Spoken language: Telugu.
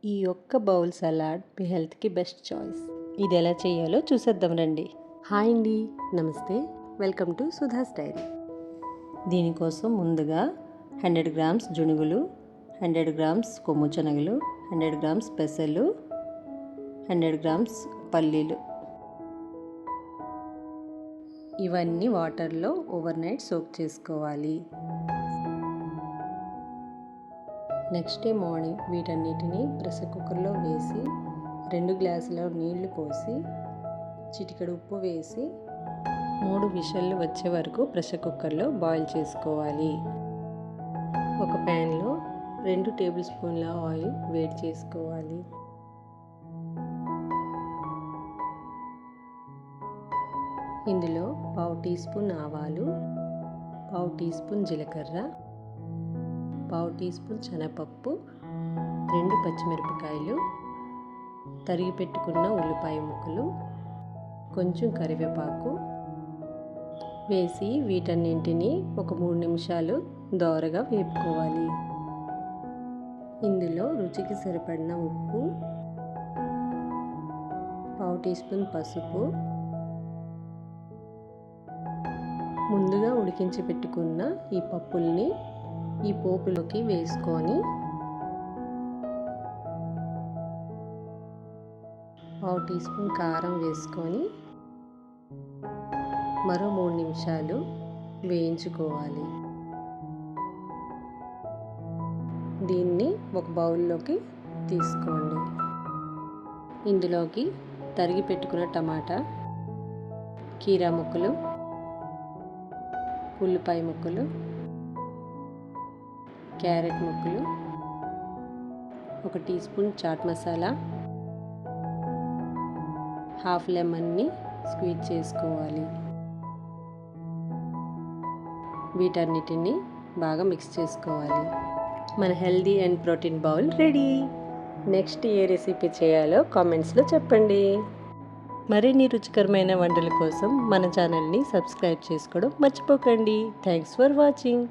ఈ ఒక్క బౌల్ సలాడ్ మీ హెల్త్కి బెస్ట్ చాయిస్. ఇది ఎలా చేయాలో చూసేద్దాం రండి. హాయ్ అండి, నమస్తే, వెల్కమ్ టు సుధాస్ డైరీ. దీనికోసం ముందుగా 100 గ్రామ్స్ జునుగులు, 100 గ్రామ్స్ కొమ్ము శనగలు, 100 గ్రామ్స్ పెసలు, 100 గ్రామ్స్ పల్లీలు, ఇవన్నీ వాటర్లో ఓవర్ నైట్ సోక్ చేసుకోవాలి. నెక్స్ట్ డే మార్నింగ్ వీటన్నిటిని ప్రెషర్ కుక్కర్లో వేసి 2 గ్లాసుల నీళ్లు పోసి చిటికెడు ఉప్పు వేసి 3 విషల్లు వచ్చే వరకు ప్రెషర్ కుక్కర్లో బాయిల్ చేసుకోవాలి. ఒక ప్యాన్లో 2 టేబుల్ స్పూన్ల ఆయిల్ వేడి చేసుకోవాలి. ఇందులో 1/2 టీ స్పూన్ ఆవాలు, 1/2 టీ స్పూన్ జీలకర్ర, 1/2 టీ స్పూన్ శనగపప్పు, 2 పచ్చిమిరపకాయలు, తరిగి పెట్టుకున్న ఉల్లిపాయ ముక్కలు, కొంచెం కరివేపాకు వేసి వీటన్నింటినీ ఒక 3 నిమిషాలు దోరగా వేపుకోవాలి. ఇందులో రుచికి సరిపడిన ఉప్పు, 1/2 టీ స్పూన్ పసుపు, ముందుగా ఉడికించి పెట్టుకున్న ఈ పప్పుల్ని ఈ పోపులోకి వేసుకొని 1/2 టీ స్పూన్ కారం వేసుకొని మరో 3 నిమిషాలు వేయించుకోవాలి. దీన్ని ఒక బౌల్లోకి తీసుకోండి. ఇందులోకి తరిగి పెట్టుకున్న టమాటా, కీరా ముక్కలు, ఉల్లిపాయ ముక్కలు, క్యారెట్ ముక్కలు, 1 teaspoon chaat masala, half లెమన్ని స్క్వీజ్ చేసుకోవాలి. వీటన్నిటిని బాగా మిక్స్ చేసుకోవాలి. మన healthy and protein bowl ready. Next ఏ రెసిపీ చేయాలో కామెంట్స్లో చెప్పండి. మరిన్ని రుచికరమైన వంటల కోసం మన ఛానల్ని సబ్స్క్రైబ్ చేసుకోవడం మర్చిపోకండి. Thanks for watching.